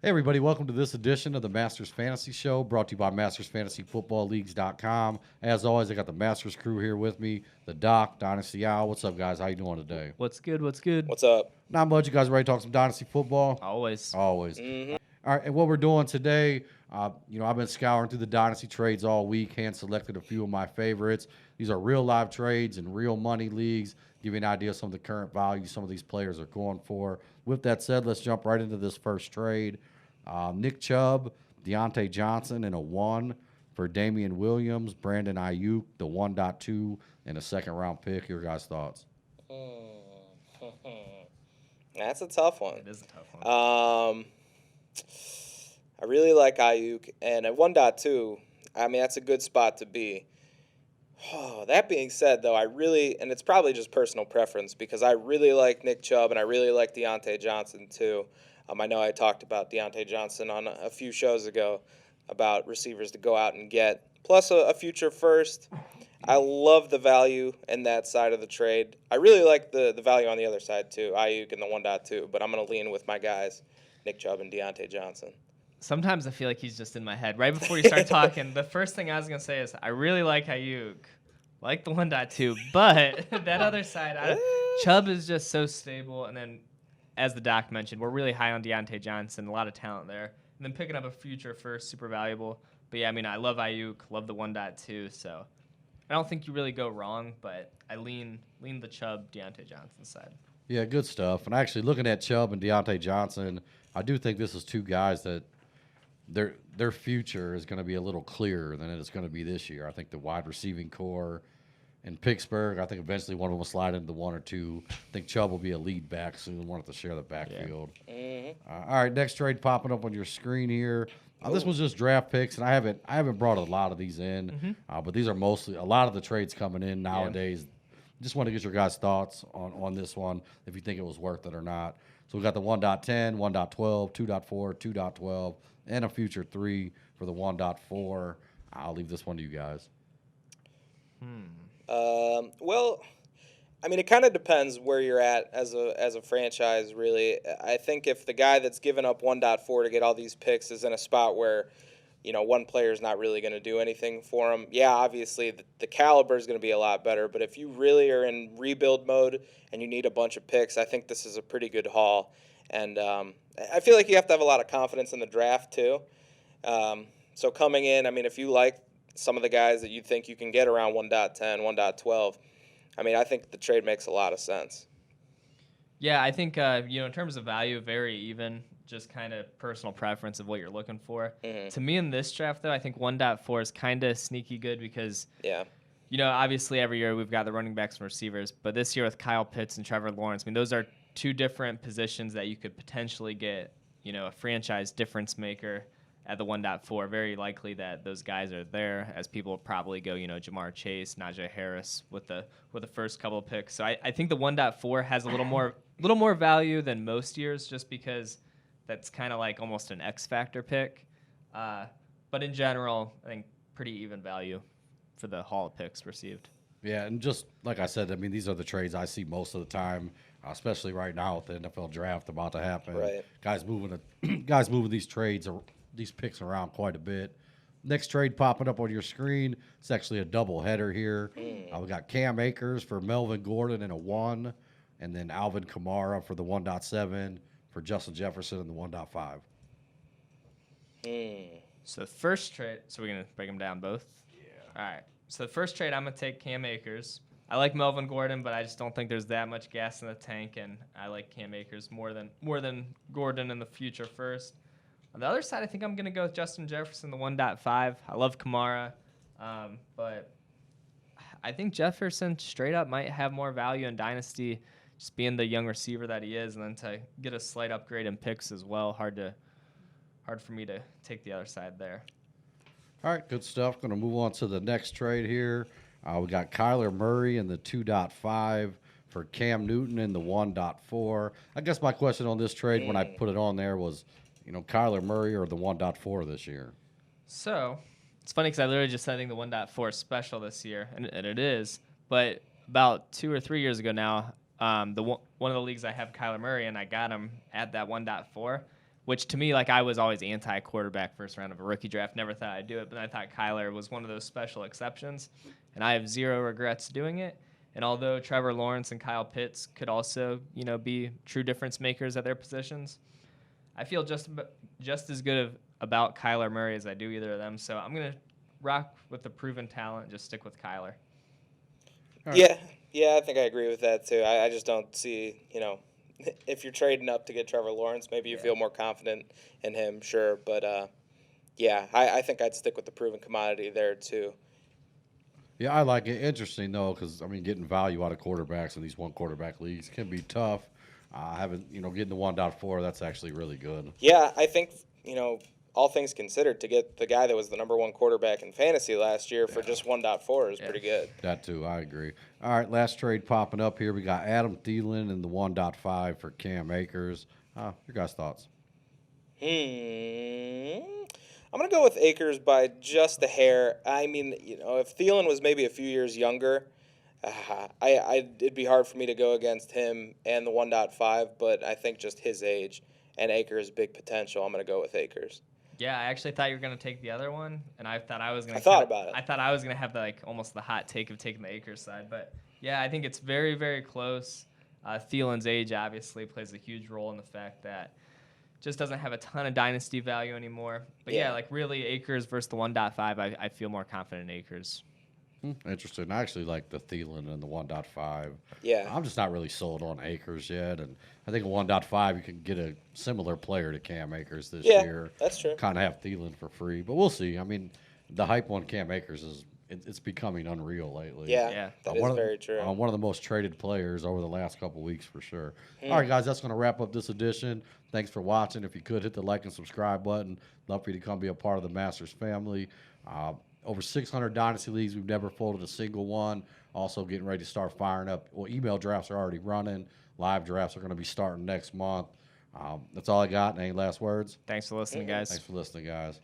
Hey, everybody, welcome to this edition of the Masters Fantasy Show, brought to you by MastersFantasyFootballLeagues.com. As always, I got the Masters crew here with me, the Doc, Dynasty Al. What's up, guys? How you doing today? What's good? What's good? What's up? Not much. You guys ready to talk some Dynasty football? Always. Always. Mm-hmm. All right, and what we're doing today, I've been scouring through the Dynasty trades all week, hand-selected a few of my favorites. These are real live trades and real money leagues, give you an idea of some of the current value some of these players are going for. With that said, let's jump right into this first trade. Nick Chubb, Deontay Johnson, and a 1 for Damian Williams, Brandon Ayuk, the 1.2, and a second-round pick. Your guys' thoughts? That's a tough one. It is a tough one. I really like Ayuk, and at 1.2, I mean, that's a good spot to be. Oh, that being said, though, and it's probably just personal preference, because I really like Nick Chubb, and I really like Deontay Johnson, too. I know I talked about Deontay Johnson on a few shows ago about receivers to go out and get, plus a future first. I love the value in that side of the trade. I really like the value on the other side, too, Ayuk and the 1.2, but I'm going to lean with my guys, Nick Chubb and Deontay Johnson. Sometimes I feel like he's just in my head. Right before you start talking, the first thing I was going to say is I really like Ayuk, like the 1.2, but that other side, Chubb is just so stable, and then as the doc mentioned, we're really high on Deontay Johnson, a lot of talent there. And then picking up a future first, super valuable. But yeah, I mean, I love Ayuk, love the 1.2, so I don't think you really go wrong, but I lean the Chubb, Deontay Johnson side. Yeah, good stuff. And actually, looking at Chubb and Deontay Johnson, I do think this is two guys that their future is going to be a little clearer than it's going to be this year. I think the wide receiving core in Pittsburgh, I think eventually one of them will slide into the 1 or 2. I think Chubb will be a lead back soon, wanted to share the backfield. Yeah. Mm-hmm. All right, next trade popping up on your screen here. This was just draft picks, and I haven't brought a lot of these in, but these are mostly a lot of the trades coming in nowadays. Yeah. Just want to get your guys' thoughts on this one, if you think it was worth it or not. So we got the 1.10, 1.12, 2.4, 2.12, and a future 3 for the 1.4. I'll leave this one to you guys. Well, I mean, it kind of depends where you're at as a franchise, really. I think if the guy that's given up 1.4 to get all these picks is in a spot where, one player is not really going to do anything for him, yeah, obviously the caliber is going to be a lot better. But if you really are in rebuild mode and you need a bunch of picks, I think this is a pretty good haul. And I feel like you have to have a lot of confidence in the draft, too. So coming in, I mean, if you like some of the guys that you think you can get around 1.10, 1.12, I mean, I think the trade makes a lot of sense. Yeah, I think, in terms of value, very even, just kind of personal preference of what you're looking for. Mm-hmm. To me in this draft, though, I think 1.4 is kind of sneaky good because, yeah, obviously every year we've got the running backs and receivers, but this year with Kyle Pitts and Trevor Lawrence, I mean, those are two different positions that you could potentially get, a franchise difference maker at the 1.4. Very likely that those guys are there, as people probably go, Jamar Chase, Najee Harris with the first couple of picks. So I think the 1.4 has a little more value than most years, just because that's kind of like almost an X factor pick. But in general, I think pretty even value for the haul of picks received. Yeah, and just like I said, I mean, these are the trades I see most of the time, especially right now with the NFL draft about to happen. Right. Guys moving these picks around quite a bit. Next trade popping up on your screen. It's actually a double header here. We got Cam Akers for Melvin Gordon and a 1, and then Alvin Kamara for the 1.7 for Justin Jefferson and the 1.5. So the first trade, so we're going to break them down both? Yeah. All right. So the first trade, I'm going to take Cam Akers. I like Melvin Gordon, but I just don't think there's that much gas in the tank, and I like Cam Akers more than Gordon in the future first. On the other side, I think I'm going to go with Justin Jefferson, the 1.5. I love Kamara, but I think Jefferson straight up might have more value in Dynasty, just being the young receiver that he is, and then to get a slight upgrade in picks as well. Hard for me to take the other side there. All right, good stuff. Going to move on to the next trade here. We got Kyler Murray in the 2.5 for Cam Newton in the 1.4. I guess my question on this trade when I put it on there was, Kyler Murray or the 1.4 this year? So it's funny because I literally just said I think the 1.4 is special this year, and it is. But about 2 or 3 years ago now, one of the leagues I have Kyler Murray, and I got him at that 1.4. which to me, like I was always anti-quarterback first round of a rookie draft. Never thought I'd do it, but I thought Kyler was one of those special exceptions, and I have zero regrets doing it. And although Trevor Lawrence and Kyle Pitts could also, be true difference makers at their positions, I feel just as good about Kyler Murray as I do either of them. So I'm gonna rock with the proven talent. Just stick with Kyler. Yeah, I think I agree with that too. I just don't see, if you're trading up to get Trevor Lawrence, maybe you feel more confident in him, sure. But, I think I'd stick with the proven commodity there too. Yeah, I like it. Interesting, though, because, getting value out of quarterbacks in these one-quarterback leagues can be tough. Getting the 1.4, that's actually really good. Yeah, I think, all things considered, to get the guy that was the number one quarterback in fantasy last year for just 1.4 is pretty good. That, too, I agree. All right, last trade popping up here. We got Adam Thielen and the 1.5 for Cam Akers. Your guys' thoughts? I'm going to go with Akers by just a hair. If Thielen was maybe a few years younger, it'd be hard for me to go against him and the 1.5, but I think just his age and Akers' big potential, I'm going to go with Akers. Yeah, I actually thought you were going to take the other one, and I thought I was going to. I thought about it. I thought I was going to have almost the hot take of taking the Akers side, but yeah, I think it's very, very close. Thielen's age obviously plays a huge role in the fact that just doesn't have a ton of dynasty value anymore. But really Akers versus the 1.5, I feel more confident in Akers. Interesting. I actually like the Thielen and the 1.5. Yeah. I'm just not really sold on Akers yet, and I think a 1.5 you can get a similar player to Cam Akers this year. Yeah, that's true. Kind of have Thielen for free, but we'll see. The hype on Cam Akers it's becoming unreal lately. Yeah. That is very true. One of the most traded players over the last couple weeks for sure. All right, guys, that's going to wrap up this edition. Thanks for watching. If you could, hit the like and subscribe button. Love for you to come be a part of the Masters family. Over 600 Dynasty Leagues. We've never folded a single one. Also getting ready to start firing up. Well, email drafts are already running. Live drafts are going to be starting next month. That's all I got. Any last words? Thanks for listening, guys. Thanks for listening, guys.